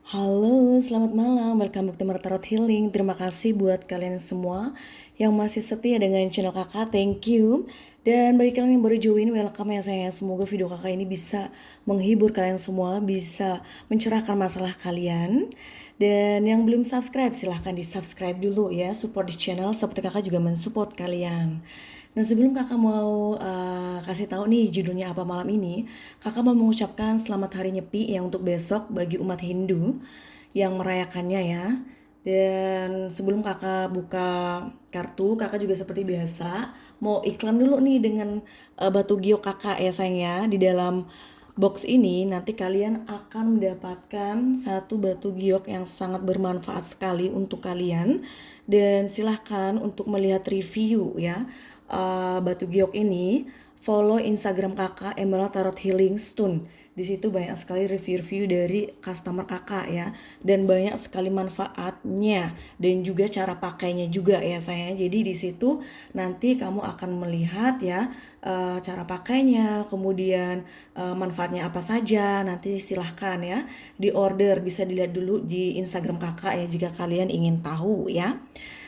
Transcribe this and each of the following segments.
Halo, selamat malam. Welcome back to Tarot Healing. Terima kasih buat kalian semua yang masih setia dengan channel kakak. Thank you. Dan bagi kalian yang baru join, welcome ya saya. Semoga video kakak ini bisa menghibur kalian semua, bisa mencerahkan masalah kalian. Dan yang belum subscribe, silahkan di subscribe dulu ya. Support di channel, seperti kakak juga mensupport kalian. Nah sebelum kakak mau kasih tahu nih judulnya apa malam ini, kakak mau mengucapkan selamat hari Nyepi yang untuk besok bagi umat Hindu yang merayakannya ya. Dan sebelum kakak buka kartu, kakak juga seperti biasa mau iklan dulu nih dengan batu giok kakak ya sayang ya. Di dalam box ini nanti kalian akan mendapatkan satu batu giok yang sangat bermanfaat sekali untuk kalian. Dan silahkan untuk melihat review ya batu giok ini, follow Instagram kakak Emerald Tarot Healing Stone. Di situ banyak sekali review-review dari customer kakak ya, dan banyak sekali manfaatnya dan juga cara pakainya juga ya saya. Jadi di situ nanti kamu akan melihat ya cara pakainya, kemudian manfaatnya apa saja. Nanti silahkan ya di order, bisa dilihat dulu di Instagram kakak ya jika kalian ingin tahu ya.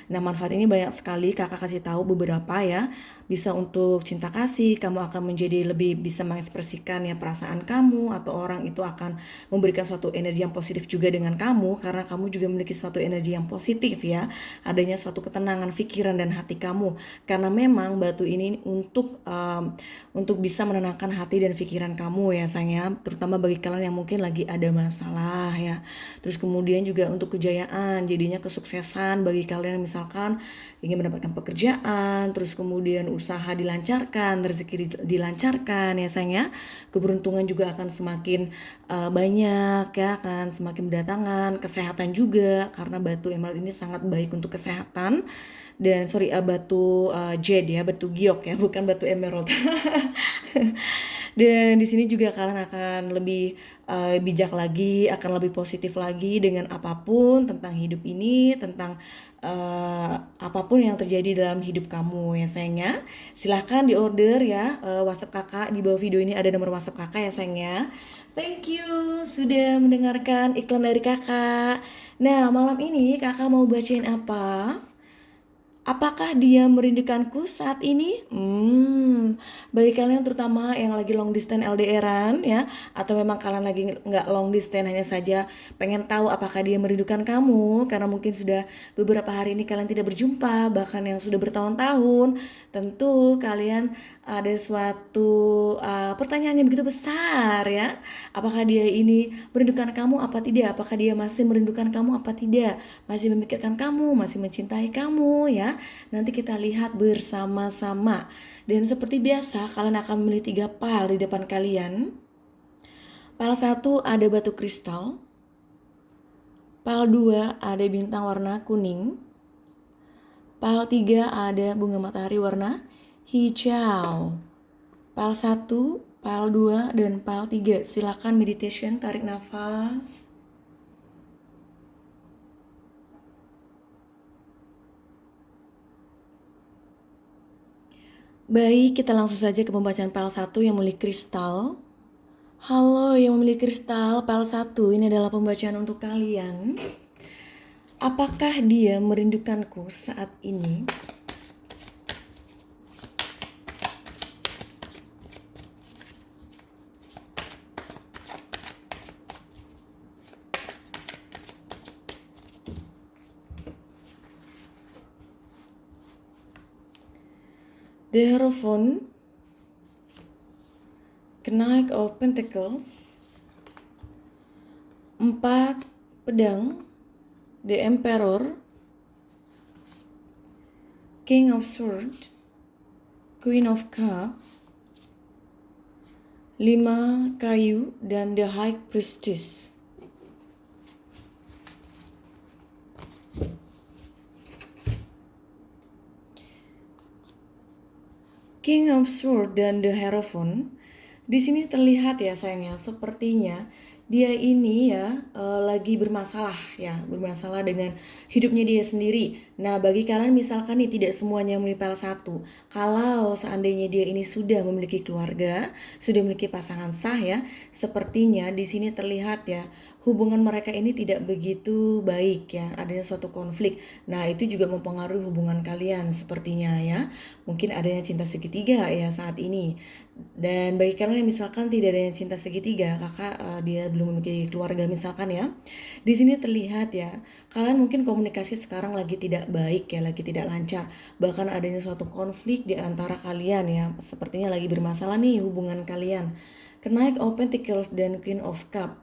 Nah, manfaat ini banyak sekali, kakak kasih tahu beberapa ya. Bisa untuk cinta kasih, kamu akan menjadi lebih bisa mengekspresikan ya perasaan kamu, atau orang itu akan memberikan suatu energi yang positif juga dengan kamu, karena kamu juga memiliki suatu energi yang positif ya. Adanya suatu ketenangan pikiran dan hati kamu. Karena memang batu ini untuk bisa menenangkan hati dan pikiran kamu ya sayang ya, terutama bagi kalian yang mungkin lagi ada masalah ya. Terus kemudian juga untuk kejayaan, jadinya kesuksesan bagi kalian yang misalkan ingin mendapatkan pekerjaan, terus kemudian usaha dilancarkan, rezeki dilancarkan ya sayang ya. Keberuntungan juga akan semakin banyak ya, akan semakin berdatangan, kesehatan juga karena batu emerald ini sangat baik untuk kesehatan. Dan sorry, batu jade ya, batu giok ya, bukan batu emerald. Dan di sini juga kalian akan lebih bijak lagi, akan lebih positif lagi dengan apapun tentang hidup ini, tentang apapun yang terjadi dalam hidup kamu ya sayangnya. Silahkan di order ya, WhatsApp kakak di bawah video ini ada nomor WhatsApp kakak ya sayangnya. Thank you sudah mendengarkan iklan dari kakak. Nah malam ini kakak mau bacain apa? Apakah dia merindukanku saat ini? Bagi kalian terutama yang lagi long distance LDRan ya, atau memang kalian lagi nggak long distance, hanya saja pengen tahu apakah dia merindukan kamu, karena mungkin sudah beberapa hari ini kalian tidak berjumpa, bahkan yang sudah bertahun-tahun. Tentu kalian ada suatu pertanyaan yang begitu besar ya. Apakah dia ini merindukan kamu apa tidak? Apakah dia masih merindukan kamu apa tidak? Masih memikirkan kamu, masih mencintai kamu ya. Nanti kita lihat bersama-sama. Dan seperti biasa, kalian akan memilih 3 pile di depan kalian. Pile 1 ada batu kristal. Pile 2 ada bintang warna kuning. Pile 3 ada bunga matahari warna hijau. Pile 1, pile 2, dan pile 3. Silakan meditation, tarik nafas. Baik, kita langsung saja ke pembacaan pile 1 yang memiliki kristal. Halo yang memiliki kristal, pile 1, ini adalah pembacaan untuk kalian. Apakah dia merindukanku saat ini? The Hierophant, Knight of Pentacles, 4 pedang, The Emperor, King of Swords, Queen of Cup, 5 kayu, dan The High Priestess. King of Swords dan The Hierophant. Di sini terlihat ya sayangnya, sepertinya dia ini ya lagi bermasalah ya, bermasalah dengan hidupnya dia sendiri. Nah, bagi kalian misalkan nih tidak semuanya memiliki pile 1. Kalau seandainya dia ini sudah memiliki keluarga, sudah memiliki pasangan sah ya, sepertinya di sini terlihat ya hubungan mereka ini tidak begitu baik ya, adanya suatu konflik. Nah, itu juga mempengaruhi hubungan kalian sepertinya ya. Mungkin adanya cinta segitiga ya saat ini. Dan bagi kalian yang misalkan tidak adanya cinta segitiga, kakak dia belum memiliki keluarga misalkan ya. Di sini terlihat ya, kalian mungkin komunikasi sekarang lagi tidak baik ya, lagi tidak lancar. Bahkan adanya suatu konflik di antara kalian ya. Sepertinya lagi bermasalah nih hubungan kalian. Kenaik of Pentacles dan Queen of Cup.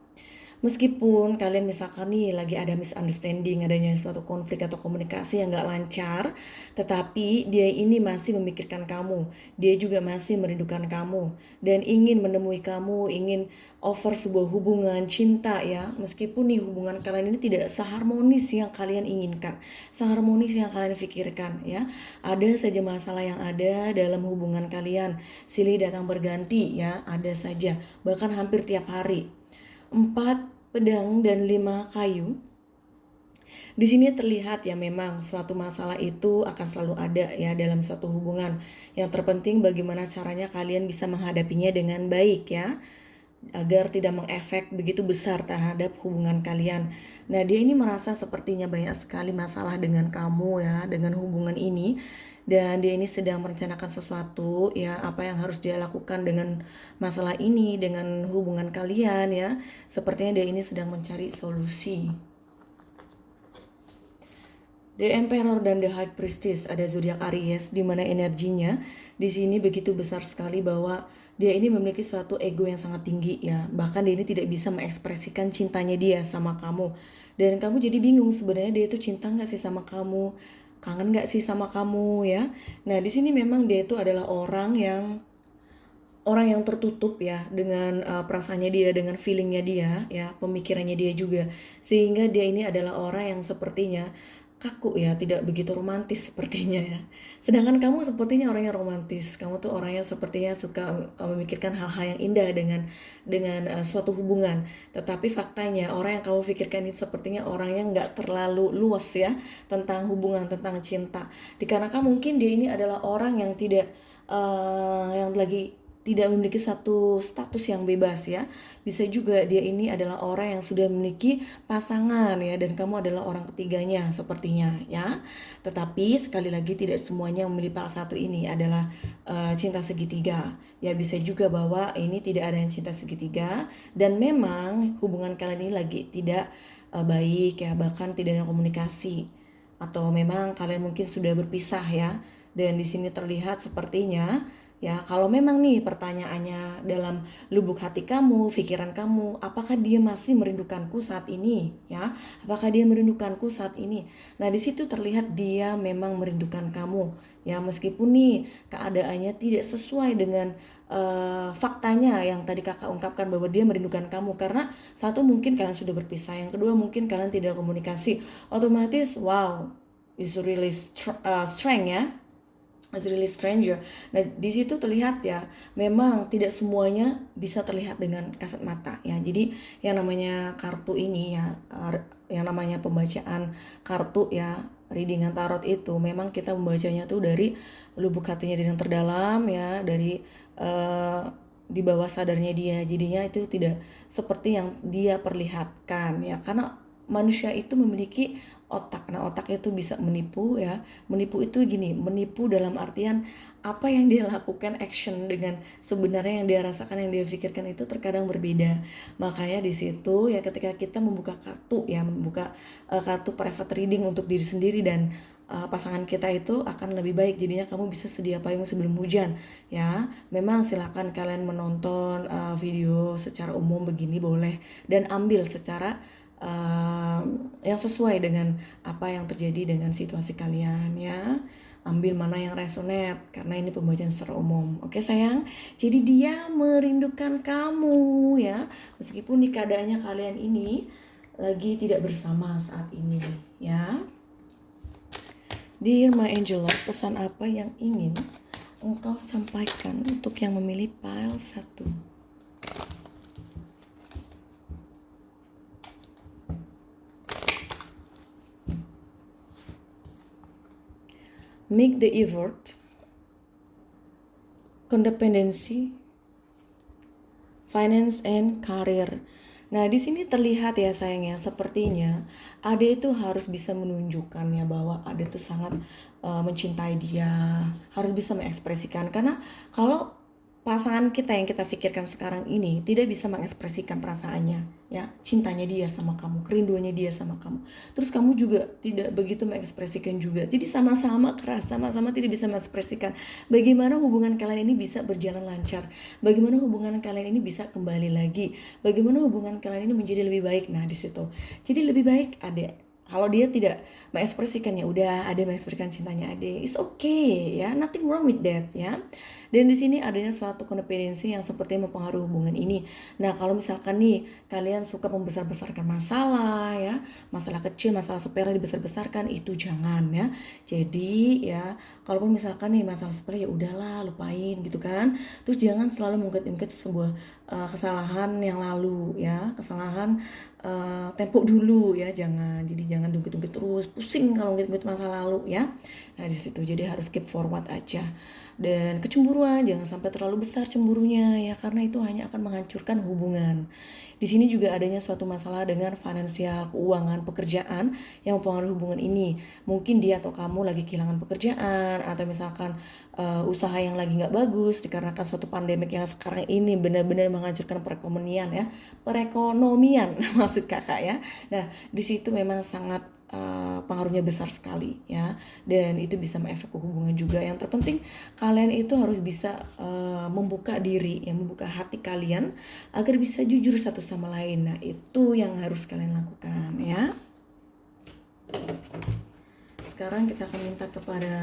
Meskipun kalian misalkan nih lagi ada misunderstanding, adanya suatu konflik atau komunikasi yang gak lancar, tetapi dia ini masih memikirkan kamu. Dia juga masih merindukan kamu dan ingin menemui kamu, ingin offer sebuah hubungan cinta ya. Meskipun nih hubungan kalian ini tidak seharmonis yang kalian inginkan, seharmonis yang kalian pikirkan ya. Ada saja masalah yang ada dalam hubungan kalian. Silih datang berganti ya, ada saja. Bahkan hampir tiap hari. 4 pedang dan 5 kayu. Di sini terlihat ya memang suatu masalah itu akan selalu ada ya dalam suatu hubungan. Yang terpenting bagaimana caranya kalian bisa menghadapinya dengan baik ya, agar tidak mengefek begitu besar terhadap hubungan kalian. Nah, dia ini merasa sepertinya banyak sekali masalah dengan kamu ya, dengan hubungan ini. Dan dia ini sedang merencanakan sesuatu ya, apa yang harus dia lakukan dengan masalah ini, dengan hubungan kalian ya. Sepertinya dia ini sedang mencari solusi. The Emperor dan The High Priestess, ada zodiak Aries di mana energinya di sini begitu besar sekali bahwa dia ini memiliki suatu ego yang sangat tinggi ya. Bahkan dia ini tidak bisa mengekspresikan cintanya dia sama kamu. Dan kamu jadi bingung sebenarnya dia itu cinta nggak sih sama kamu, kangen nggak sih sama kamu ya. Nah di sini memang dia itu adalah orang yang tertutup ya dengan perasaannya dia, dengan feelingnya dia ya, pemikirannya dia juga, sehingga dia ini adalah orang yang sepertinya kaku ya, tidak begitu romantis sepertinya ya. Sedangkan kamu sepertinya orang yang romantis, kamu tuh orang yang sepertinya suka memikirkan hal-hal yang indah dengan suatu hubungan. Tetapi faktanya orang yang kamu pikirkan ini sepertinya orang yang nggak terlalu luas ya tentang hubungan, tentang cinta. Dikarenakan mungkin dia ini adalah orang yang tidak yang lagi tidak memiliki satu status yang bebas ya. Bisa juga dia ini adalah orang yang sudah memiliki pasangan ya, dan kamu adalah orang ketiganya sepertinya ya. Tetapi sekali lagi tidak semuanya yang memiliki salah satu ini adalah cinta segitiga. Ya bisa juga bahwa ini tidak ada yang cinta segitiga dan memang hubungan kalian ini lagi tidak baik ya, bahkan tidak ada komunikasi. Atau memang kalian mungkin sudah berpisah ya. Dan di sini terlihat sepertinya ya, kalau memang nih pertanyaannya dalam lubuk hati kamu, pikiran kamu, apakah dia masih merindukanku saat ini ya? Apakah dia merindukanku saat ini? Nah, di situ terlihat dia memang merindukan kamu ya, meskipun nih keadaannya tidak sesuai dengan faktanya yang tadi kakak ungkapkan bahwa dia merindukan kamu, karena satu mungkin kalian sudah berpisah, yang kedua mungkin kalian tidak komunikasi, otomatis wow, is really strength ya. It's really stranger. Nah, di situ terlihat ya, memang tidak semuanya bisa terlihat dengan kasat mata ya. Jadi yang namanya kartu ini ya, yang namanya pembacaan kartu ya, readingan tarot itu memang kita membacanya tuh dari lubuk hatinya dia yang terdalam ya, dari di bawah sadarnya dia. Jadinya itu tidak seperti yang dia perlihatkan ya, karena manusia itu memiliki otak. Nah, otak itu bisa menipu ya. Menipu itu gini, menipu dalam artian apa yang dia lakukan, action, dengan sebenarnya yang dia rasakan, yang dia pikirkan itu terkadang berbeda. Makanya di situ ya, ketika kita membuka kartu ya, membuka kartu private reading untuk diri sendiri dan pasangan kita, itu akan lebih baik. Jadinya kamu bisa sedia payung sebelum hujan ya. Memang silakan kalian menonton video secara umum begini boleh, dan ambil secara yang sesuai dengan apa yang terjadi dengan situasi kalian ya. Ambil mana yang resonate, karena ini pembacaan secara umum. Oke sayang, jadi dia merindukan kamu ya, meskipun di keadaannya kalian ini lagi tidak bersama saat ini ya. Dear my angel, pesan apa yang ingin engkau sampaikan untuk yang memilih pile 1? Make the effort, codependency, finance and career. Nah, di sini terlihat ya sayangnya, sepertinya Ade itu harus bisa menunjukkannya bahwa Ade itu sangat mencintai dia, harus bisa mengekspresikan. Karena kalau pasangan kita yang kita pikirkan sekarang ini tidak bisa mengekspresikan perasaannya, ya, cintanya dia sama kamu, kerinduannya dia sama kamu. Terus kamu juga tidak begitu mengekspresikan juga. Jadi sama-sama keras, sama-sama tidak bisa mengekspresikan. Bagaimana hubungan kalian ini bisa berjalan lancar? Bagaimana hubungan kalian ini bisa kembali lagi? Bagaimana hubungan kalian ini menjadi lebih baik? Nah, di situ. Jadi lebih baik ada, kalau dia tidak mengekspresikannya, udah ada mengekspresikan cintanya ade, it's okay ya, nothing wrong with that ya. Dan di sini adanya suatu kodependensi yang sepertinya mempengaruhi hubungan ini. Nah, kalau misalkan nih kalian suka membesar-besarkan masalah ya, masalah kecil, masalah sepele dibesar-besarkan, itu jangan ya. Jadi ya, kalaupun misalkan nih masalah sepele ya udahlah, lupain gitu kan. Terus jangan selalu mengungkit-ungkit sebuah kesalahan yang lalu ya, kesalahan tempo dulu ya, jangan. Jadi jangan diungkit-ungkit terus, pusing kalau ungkit-ungkit masa lalu ya. Nah, di situ jadi harus keep forward aja. Dan kecemburuan jangan sampai terlalu besar cemburunya ya, karena itu hanya akan menghancurkan hubungan. Di sini juga adanya suatu masalah dengan finansial, keuangan, pekerjaan yang mempengaruhi hubungan ini. Mungkin dia atau kamu lagi kehilangan pekerjaan, atau misalkan usaha yang lagi nggak bagus dikarenakan suatu pandemik yang sekarang ini benar-benar menghancurkan perekonomian ya, perekonomian maksud kakak ya. Nah, di situ memang sangat pengaruhnya besar sekali ya, dan itu bisa mengefek ke hubungan juga. Yang terpenting kalian itu harus bisa membuka diri ya, membuka hati kalian agar bisa jujur satu sama lain. Nah, itu yang harus kalian lakukan ya. Sekarang kita akan minta kepada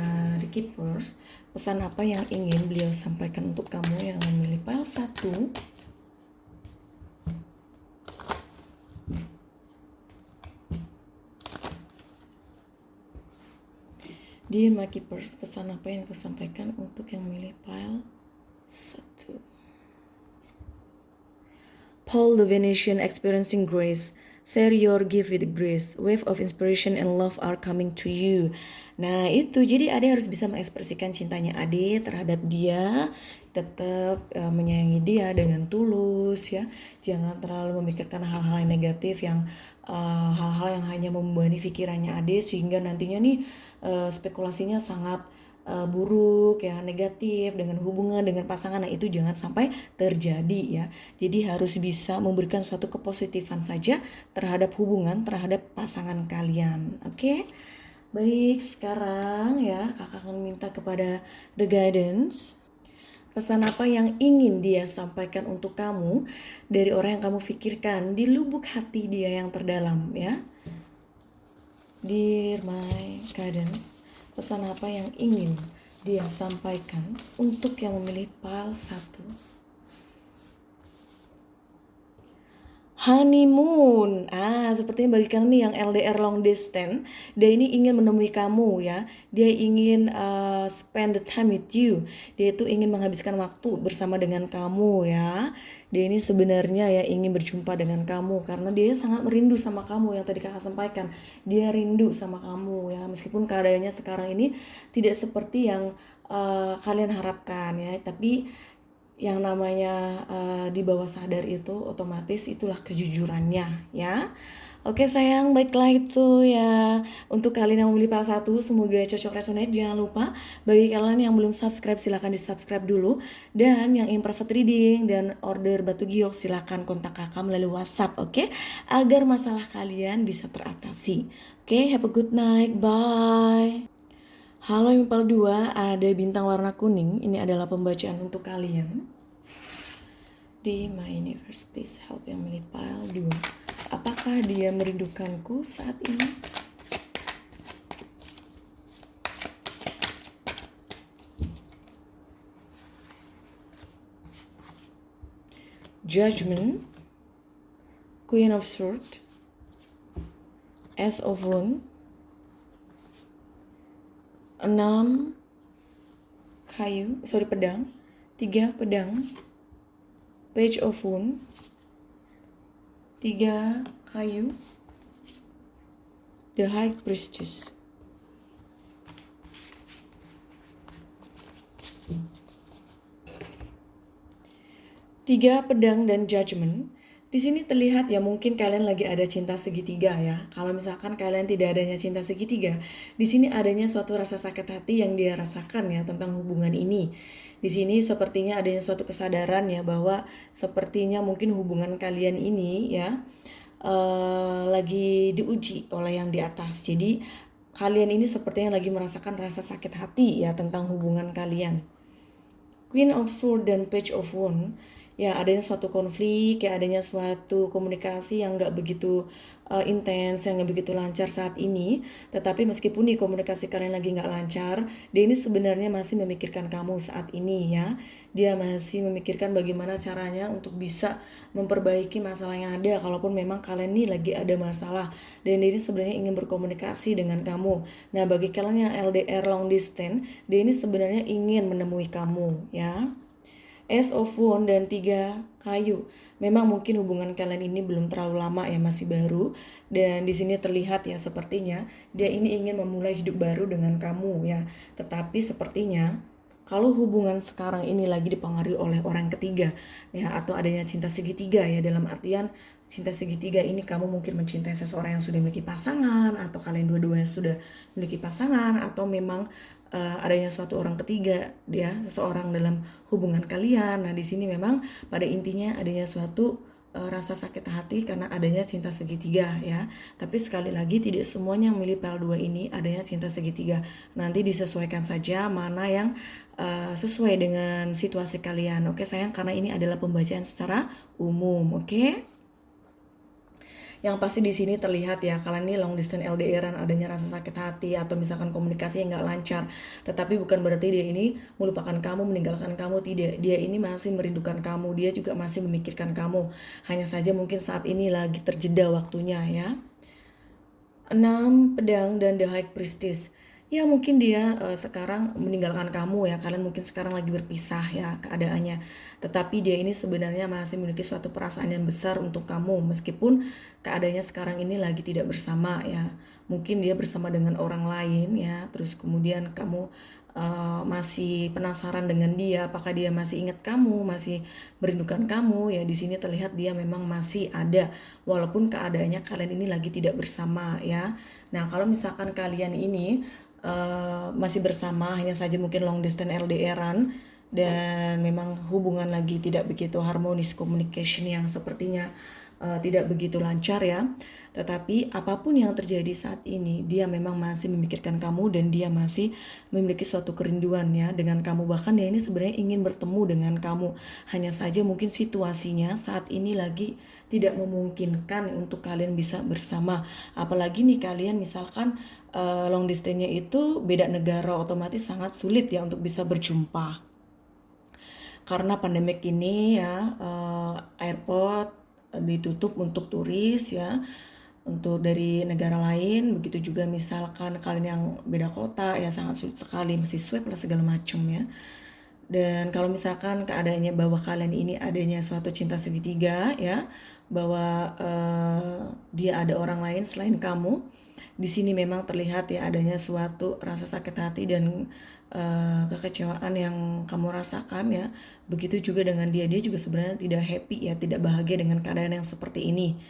the keepers, pesan apa yang ingin beliau sampaikan untuk kamu yang memilih pile 1. Dear my keepers, pesan apa yang aku sampaikan untuk yang memilih pile 1. Paul the Venetian experiencing grace. Share your gift with grace. Wave of inspiration and love are coming to you. Nah, itu jadi Ade harus bisa mengekspresikan cintanya Ade terhadap dia, tetap menyayangi dia dengan tulus ya. Jangan terlalu memikirkan hal-hal yang negatif, yang hal-hal yang hanya membebani pikirannya Ade sehingga nantinya nih spekulasinya sangat buruk ya, negatif dengan hubungan dengan pasangan. Nah, itu jangan sampai terjadi ya. Jadi harus bisa memberikan suatu kepositifan saja terhadap hubungan, terhadap pasangan kalian. Oke? Baik, sekarang ya kakak akan minta kepada the guidance, pesan apa yang ingin dia sampaikan untuk kamu dari orang yang kamu pikirkan di lubuk hati dia yang terdalam ya. Dear my guidance, pesan apa yang ingin dia sampaikan untuk yang memilih pile 1. Honeymoon. Sepertinya bagi kalian nih yang LDR long distance, dia ini ingin menemui kamu ya. Dia ingin spend the time with you. Dia itu ingin menghabiskan waktu bersama dengan kamu ya. Dia ini sebenarnya ya ingin berjumpa dengan kamu karena dia sangat merindu sama kamu yang tadi kakak sampaikan. Dia rindu sama kamu ya, meskipun keadaannya sekarang ini tidak seperti yang kalian harapkan ya, tapi yang namanya di bawah sadar itu otomatis itulah kejujurannya ya. Oke sayang, baiklah itu ya untuk kalian yang membeli pile 1, semoga cocok resonate. Jangan lupa bagi kalian yang belum subscribe silahkan di subscribe dulu, dan yang ingin private reading dan order batu giok silahkan kontak kakak melalui WhatsApp, oke, agar masalah kalian bisa teratasi. Oke, have a good night, bye. Halo yang pile 2, ada bintang warna kuning. Ini adalah pembacaan untuk kalian. Di my universe, please help yang milih pile 2. Apakah dia merindukanku saat ini? Judgment, Queen of Swords, Ace of Wands, 6 pedang, 3 pedang, Page of Wands, 3 kayu, The High Priestess. Tiga pedang dan judgment. Di sini terlihat ya mungkin kalian lagi ada cinta segitiga ya. Kalau misalkan kalian tidak adanya cinta segitiga, di sini adanya suatu rasa sakit hati yang dia rasakan ya tentang hubungan ini. Di sini sepertinya adanya suatu kesadaran ya bahwa sepertinya mungkin hubungan kalian ini ya lagi diuji oleh yang di atas. Jadi kalian ini sepertinya lagi merasakan rasa sakit hati ya tentang hubungan kalian. Queen of Swords dan Page of Wands, ya adanya suatu konflik, ya adanya suatu komunikasi yang nggak begitu intens, yang nggak begitu lancar saat ini. Tetapi meskipun di komunikasi kalian lagi nggak lancar, dia ini sebenarnya masih memikirkan kamu saat ini ya. Dia masih memikirkan bagaimana caranya untuk bisa memperbaiki masalah yang ada, kalaupun memang kalian ini lagi ada masalah. Dan dia ini sebenarnya ingin berkomunikasi dengan kamu. Nah, bagi kalian yang LDR long distance, dia ini sebenarnya ingin menemui kamu ya. Ace of Wands dan 3 kayu. Memang mungkin hubungan kalian ini belum terlalu lama ya, masih baru. Dan di sini terlihat ya sepertinya dia ini ingin memulai hidup baru dengan kamu ya. Tetapi sepertinya kalau hubungan sekarang ini lagi dipengaruhi oleh orang ketiga ya, atau adanya cinta segitiga ya, dalam artian cinta segitiga ini kamu mungkin mencintai seseorang yang sudah memiliki pasangan, atau kalian dua-duanya sudah memiliki pasangan, atau memang adanya suatu orang ketiga dia seseorang dalam hubungan kalian. Nah, di sini memang pada intinya adanya suatu rasa sakit hati karena adanya cinta segitiga ya. Tapi sekali lagi tidak semuanya yang memilih PL2 ini adanya cinta segitiga. Nanti disesuaikan saja mana yang sesuai dengan situasi kalian. Oke sayang, karena ini adalah pembacaan secara umum, oke? Yang pasti di sini terlihat ya kalian ini long distance LDRan, adanya rasa sakit hati atau misalkan komunikasi yang nggak lancar. Tetapi bukan berarti dia ini melupakan kamu, meninggalkan kamu, tidak. Dia ini masih merindukan kamu, dia juga masih memikirkan kamu. Hanya saja mungkin saat ini lagi terjeda waktunya ya. 6 pedang dan The High Priestess. Ya mungkin dia sekarang meninggalkan kamu ya, kalian mungkin sekarang lagi berpisah ya keadaannya. Tetapi dia ini sebenarnya masih memiliki suatu perasaan yang besar untuk kamu, meskipun keadaannya sekarang ini lagi tidak bersama ya. Mungkin dia bersama dengan orang lain ya, terus kemudian kamu masih penasaran dengan dia, apakah dia masih ingat kamu, masih merindukan kamu ya. Di sini terlihat dia memang masih ada, walaupun keadaannya kalian ini lagi tidak bersama ya. Nah, kalau misalkan kalian ini masih bersama, hanya saja mungkin long distance LDRan, dan memang hubungan lagi tidak begitu harmonis, communication yang sepertinya tidak begitu lancar ya. Tetapi apapun yang terjadi saat ini, dia memang masih memikirkan kamu dan dia masih memiliki suatu kerinduan ya dengan kamu. Bahkan dia ini sebenarnya ingin bertemu dengan kamu. Hanya saja mungkin situasinya saat ini lagi tidak memungkinkan untuk kalian bisa bersama. Apalagi nih kalian misalkan long distance-nya itu beda negara, otomatis sangat sulit ya untuk bisa berjumpa. Karena pandemik ini ya, airport ditutup untuk turis ya, untuk dari negara lain. Begitu juga misalkan kalian yang beda kota ya, sangat sulit sekali, mesti swab lah segala macam ya. Dan kalau misalkan keadaannya bahwa kalian ini adanya suatu cinta segitiga ya, bahwa dia ada orang lain selain kamu, di sini memang terlihat ya adanya suatu rasa sakit hati dan kekecewaan yang kamu rasakan ya. Begitu juga dengan dia juga sebenarnya tidak happy ya, tidak bahagia dengan keadaan yang seperti ini.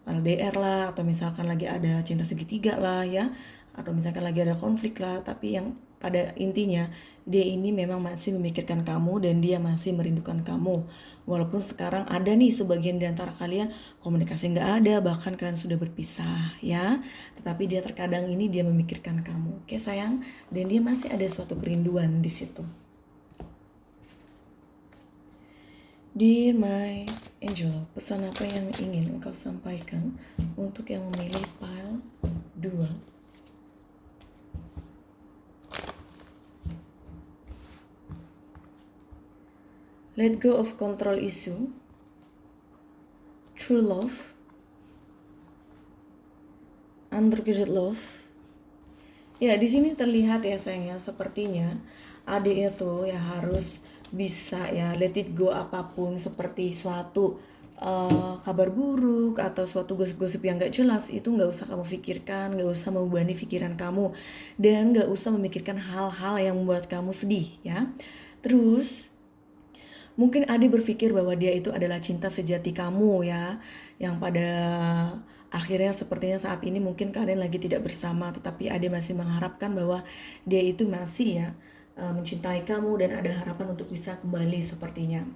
LDR lah, atau misalkan lagi ada cinta segitiga lah ya, atau misalkan lagi ada konflik lah. Tapi yang pada intinya dia ini memang masih memikirkan kamu dan dia masih merindukan kamu. Walaupun sekarang ada nih sebagian di antara kalian komunikasi nggak ada, bahkan kalian sudah berpisah ya. Tetapi dia terkadang ini dia memikirkan kamu, oke sayang, dan dia masih ada suatu kerinduan di situ. Dear my angel, pesan apa yang ingin engkau sampaikan untuk yang memilih pile 2? Let go of control issue, true love, unrequited love. Ya, di sini terlihat ya sayangnya, sepertinya adik itu ya harus bisa ya let it go apapun, seperti suatu kabar buruk atau suatu gosip-gosip yang gak jelas, itu gak usah kamu pikirkan, gak usah membebani pikiran kamu, dan gak usah memikirkan hal-hal yang membuat kamu sedih ya. Terus Mungkin Ade berpikir bahwa dia itu adalah cinta sejati kamu ya, yang pada akhirnya sepertinya saat ini mungkin kalian lagi tidak bersama, tetapi Ade masih mengharapkan bahwa dia itu masih ya mencintai kamu dan ada harapan untuk bisa kembali sepertinya.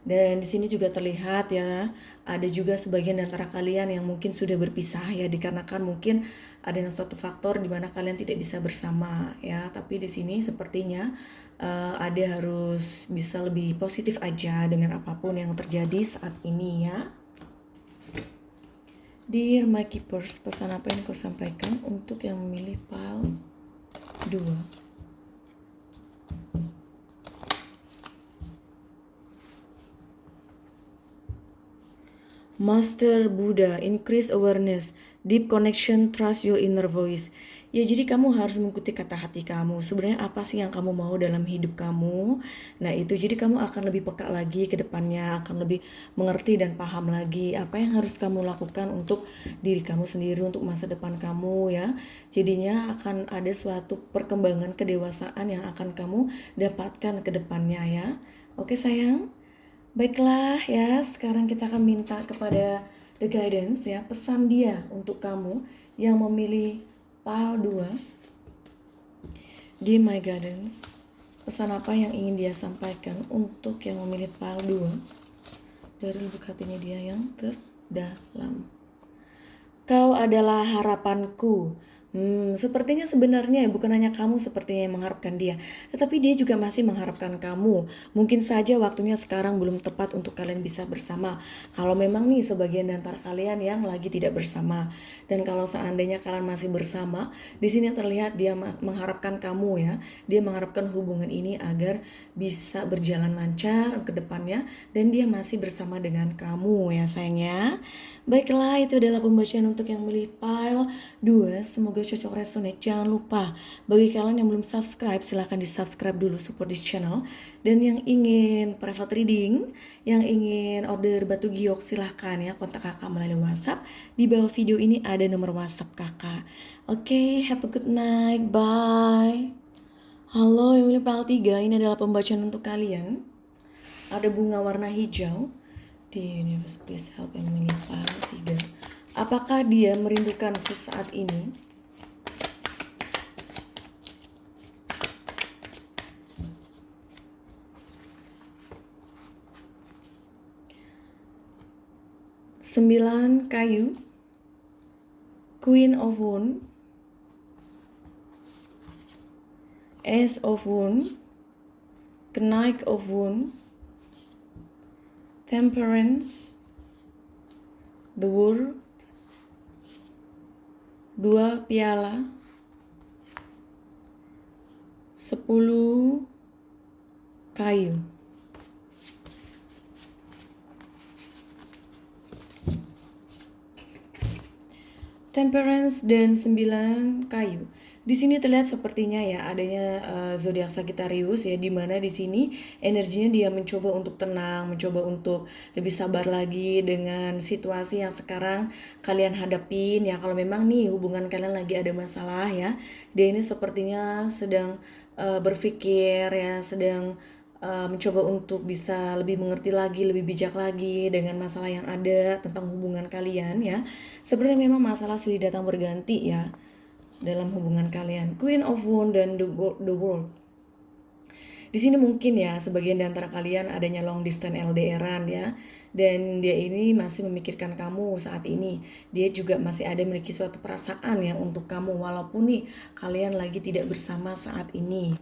Dan di sini juga terlihat ya, ada juga sebagian di antara kalian yang mungkin sudah berpisah ya, dikarenakan mungkin ada suatu faktor di mana kalian tidak bisa bersama ya. Tapi di sini sepertinya ada harus bisa lebih positif aja dengan apapun yang terjadi saat ini ya. Dear my keepers, pesan apa yang kau sampaikan untuk yang memilih pile 2? Master Buddha, increase awareness, deep connection, trust your inner voice. Ya, jadi kamu harus mengikuti kata hati kamu. Sebenarnya apa sih yang kamu mau dalam hidup kamu? Nah, itu jadi kamu akan lebih peka lagi ke depannya, akan lebih mengerti dan paham lagi apa yang harus kamu lakukan untuk diri kamu sendiri, untuk masa depan kamu ya. Jadinya akan ada suatu perkembangan kedewasaan yang akan kamu dapatkan ke depannya ya. Oke, sayang. Baiklah ya, sekarang kita akan minta kepada The Guidance ya, pesan dia untuk kamu yang memilih pile 2. Dear my guidance, pesan apa yang ingin dia sampaikan untuk yang memilih pile 2 dari lubuk hatinya dia yang terdalam. Kau adalah harapanku. Sepertinya sebenarnya bukan hanya kamu sepertinya yang mengharapkan dia, tetapi dia juga masih mengharapkan kamu. Mungkin saja waktunya sekarang belum tepat untuk kalian bisa bersama. Kalau memang nih sebagian di antara kalian yang lagi tidak bersama, dan kalau seandainya kalian masih bersama, di sini terlihat dia mengharapkan kamu ya. Dia mengharapkan hubungan ini agar bisa berjalan lancar ke depannya, dan dia masih bersama dengan kamu ya sayangnya. Baiklah, itu adalah pembacaan untuk yang memilih pile 2. Semoga cocok resonate. Jangan lupa, bagi kalian yang belum subscribe, silahkan di subscribe dulu, support this channel. Dan yang ingin private reading, yang ingin order batu giok, silahkan ya kontak kakak melalui WhatsApp. Di bawah video ini ada nomor WhatsApp kakak. Oke, have a good night, bye. Halo yang memilih pile 3, ini adalah pembacaan untuk kalian. Ada bunga warna hijau. The universe please help yang memilih pile 3. Apakah dia merindukanku saat ini? Sembilan kayu, Queen of Wands, Ace of Wands, Knight of Wands, Temperance, The World, 2 piala, 10 kayu. Temperance dan 9 kayu. Di sini terlihat sepertinya ya adanya zodiak Sagittarius ya, di mana di sini energinya dia mencoba untuk tenang, mencoba untuk lebih sabar lagi dengan situasi yang sekarang kalian hadapin ya. Kalau memang nih hubungan kalian lagi ada masalah ya, dia ini sepertinya sedang berpikir ya, sedang mencoba untuk bisa lebih mengerti lagi, lebih bijak lagi dengan masalah yang ada tentang hubungan kalian ya. Sebenarnya memang masalah silih datang berganti ya dalam hubungan kalian. Queen of Wands dan the World. Di sini mungkin ya sebagian di antara kalian adanya long distance LDR-an ya. Dan dia ini masih memikirkan kamu saat ini. Dia juga masih ada memiliki suatu perasaan ya untuk kamu walaupun nih kalian lagi tidak bersama saat ini.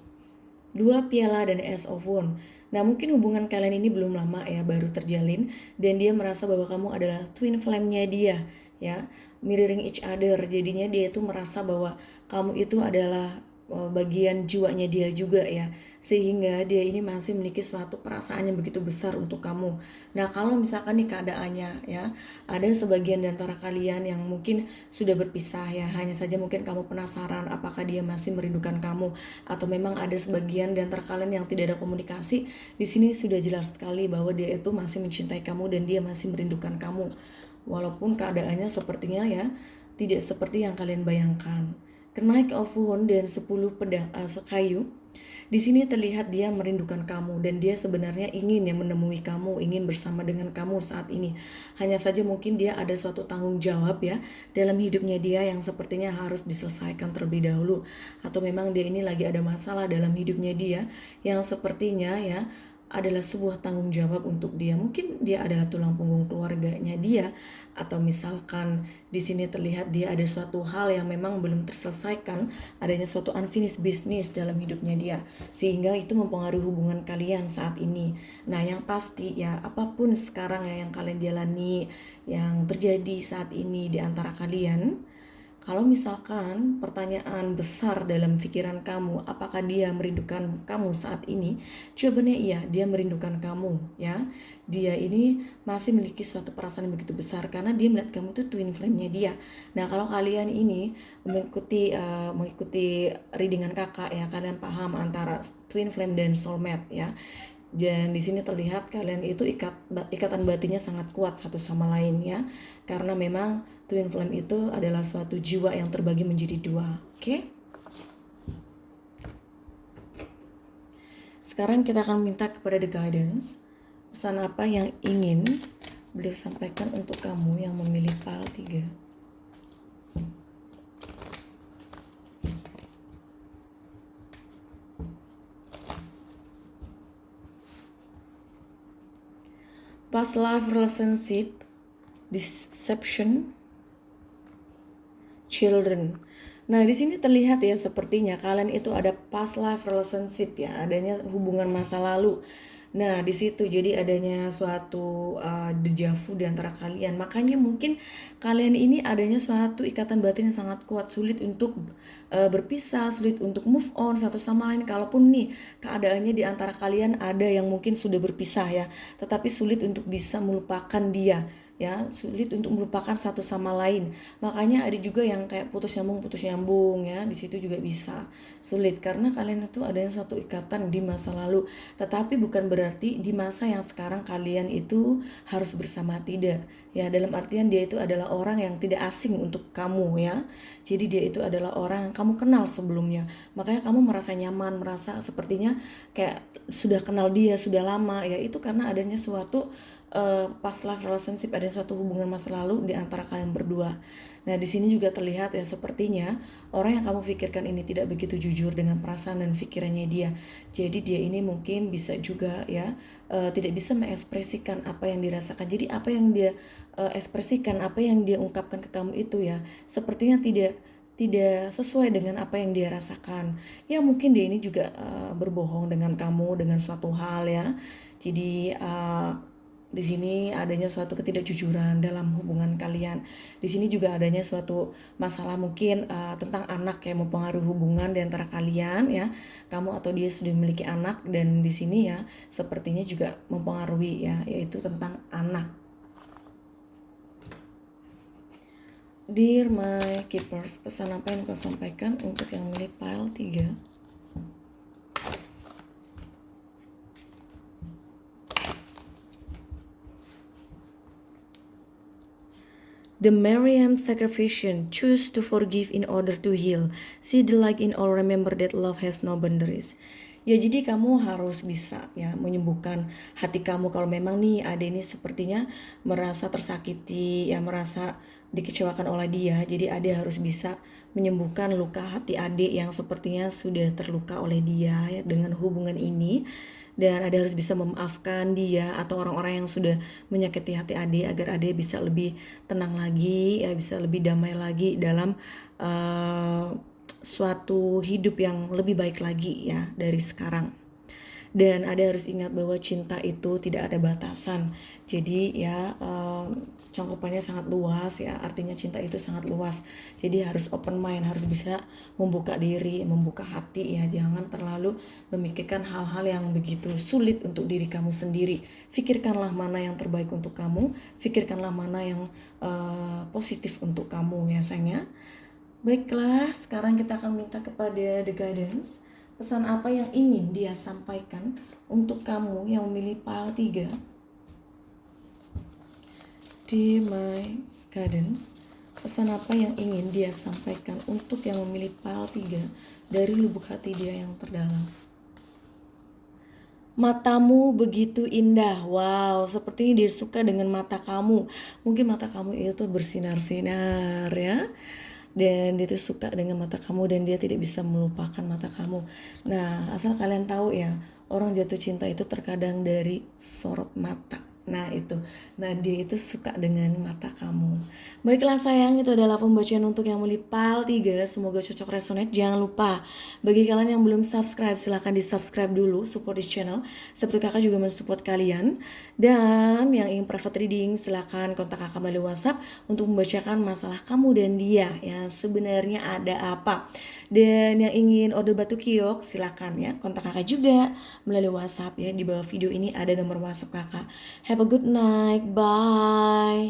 2 piala dan Ace of Wands. Nah mungkin hubungan kalian ini belum lama ya, baru terjalin, dan dia merasa bahwa kamu adalah twin flame-nya dia ya, mirroring each other. Jadinya dia itu merasa bahwa kamu itu adalah bagian jiwanya dia juga ya, sehingga dia ini masih memiliki suatu perasaan yang begitu besar untuk kamu. Nah kalau misalkan nih keadaannya ya, ada sebagian di antara kalian yang mungkin sudah berpisah ya, hanya saja mungkin kamu penasaran apakah dia masih merindukan kamu, atau memang ada sebagian di antara kalian yang tidak ada komunikasi. Di sini sudah jelas sekali bahwa dia itu masih mencintai kamu dan dia masih merindukan kamu, walaupun keadaannya sepertinya ya tidak seperti yang kalian bayangkan. Knight of Wands dan 10 pedang kayu. Di sini terlihat dia merindukan kamu dan dia sebenarnya ingin ya menemui kamu, ingin bersama dengan kamu saat ini. Hanya saja mungkin dia ada suatu tanggung jawab ya dalam hidupnya dia yang sepertinya harus diselesaikan terlebih dahulu. Atau memang dia ini lagi ada masalah dalam hidupnya dia yang sepertinya ya adalah sebuah tanggung jawab untuk dia. Mungkin dia adalah tulang punggung keluarganya dia, atau misalkan di sini terlihat dia ada suatu hal yang memang belum terselesaikan, adanya suatu unfinished business dalam hidupnya dia, sehingga itu mempengaruhi hubungan kalian saat ini. Nah, yang pasti ya apapun sekarang ya yang kalian jalani, yang terjadi saat ini di antara kalian, kalau misalkan pertanyaan besar dalam pikiran kamu, apakah dia merindukan kamu saat ini? Jawabannya iya, dia merindukan kamu ya. Dia ini masih memiliki suatu perasaan yang begitu besar karena dia melihat kamu itu twin flame-nya dia. Nah, kalau kalian ini mengikuti readingan kakak ya, kalian paham antara twin flame dan soulmate ya. Dan di sini terlihat kalian itu ikatan batinnya sangat kuat satu sama lain ya. Karena memang twin flame itu adalah suatu jiwa yang terbagi menjadi dua. Oke? Sekarang kita akan minta kepada The Guidance, pesan apa yang ingin beliau sampaikan untuk kamu yang memilih pile 3. Past life relationship, deception, children. Nah, di sini terlihat ya sepertinya kalian itu ada past life relationship ya, adanya hubungan masa lalu. Nah, di situ jadi adanya suatu deja vu di antara kalian. Makanya mungkin kalian ini adanya suatu ikatan batin yang sangat kuat, sulit untuk berpisah, sulit untuk move on satu sama lain. Kalaupun nih keadaannya di antara kalian ada yang mungkin sudah berpisah ya, tetapi sulit untuk bisa melupakan dia ya, sulit untuk melupakan satu sama lain. Makanya ada juga yang kayak putus nyambung ya, di situ juga bisa sulit karena kalian itu ada yang satu ikatan di masa lalu. Tetapi bukan berarti di masa yang sekarang kalian itu harus bersama, tidak ya, dalam artian dia itu adalah orang yang tidak asing untuk kamu ya. Jadi dia itu adalah orang yang kamu kenal sebelumnya, makanya kamu merasa nyaman, merasa sepertinya kayak sudah kenal dia sudah lama ya. Itu karena adanya suatu past life relationship, ada suatu hubungan masa lalu di antara kalian berdua. Nah, di sini juga terlihat ya sepertinya orang yang kamu pikirkan ini tidak begitu jujur dengan perasaan dan pikirannya dia. Jadi dia ini mungkin bisa juga ya tidak bisa mengekspresikan apa yang dirasakan. Jadi apa yang dia ekspresikan, apa yang dia ungkapkan ke kamu itu ya sepertinya tidak sesuai dengan apa yang dia rasakan. Ya mungkin dia ini juga berbohong dengan kamu dengan suatu hal ya. Jadi di sini adanya suatu ketidakjujuran dalam hubungan kalian. Di sini juga adanya suatu masalah mungkin tentang anak yang mempengaruhi hubungan di antara kalian ya. Kamu atau dia sudah memiliki anak dan di sini ya sepertinya juga mempengaruhi ya, yaitu tentang anak. Dear my keepers, pesan apa yang kau sampaikan untuk yang memilih pile 3? The Mariam sacrificial choose to forgive in order to heal. See the light in all, remember that love has no boundaries. Ya, jadi kamu harus bisa ya menyembuhkan hati kamu kalau memang nih ada ini sepertinya merasa tersakiti ya, merasa dikecewakan oleh dia. Jadi Ade harus bisa menyembuhkan luka hati adik yang sepertinya sudah terluka oleh dia ya dengan hubungan ini. Dan Ade harus bisa memaafkan dia atau orang-orang yang sudah menyakiti hati Ade agar Ade bisa lebih tenang lagi ya, bisa lebih damai lagi dalam suatu hidup yang lebih baik lagi ya dari sekarang. Dan Ade harus ingat bahwa cinta itu tidak ada batasan. Jadi ya cangkupannya sangat luas ya, artinya cinta itu sangat luas. Jadi harus open mind, harus bisa membuka diri, membuka hati ya. Jangan terlalu memikirkan hal-hal yang begitu sulit untuk diri kamu sendiri. Pikirkanlah mana yang terbaik untuk kamu, pikirkanlah mana yang positif untuk kamu ya sayangnya. Baiklah, sekarang kita akan minta kepada The Guidance, pesan apa yang ingin dia sampaikan untuk kamu yang memilih pile 3. Dear my Guidance, Pesan apa yang ingin dia sampaikan untuk yang memilih pile 3 dari lubuk hati dia yang terdalam. Matamu begitu indah. Wow, sepertinya dia suka dengan mata kamu. Mungkin mata kamu itu bersinar-sinar ya. Dan dia tuh suka dengan mata kamu dan dia tidak bisa melupakan mata kamu. Nah, asal kalian tahu ya, orang jatuh cinta itu terkadang dari sorot mata. Nah itu, nah dia itu suka dengan mata kamu. Baiklah sayang, itu adalah pembacaan untuk yang melipal 3. Semoga cocok resonate. Jangan lupa, bagi kalian yang belum subscribe, silahkan di subscribe dulu, support this channel. Seperti kakak juga mensupport kalian. Dan yang ingin private reading, silahkan kontak kakak melalui WhatsApp untuk membacakan masalah kamu dan dia ya, sebenarnya ada apa. Dan yang ingin order batu kiok, silahkan ya kontak kakak juga melalui WhatsApp ya. Di bawah video ini ada nomor WhatsApp kakak. Have a good night. Bye.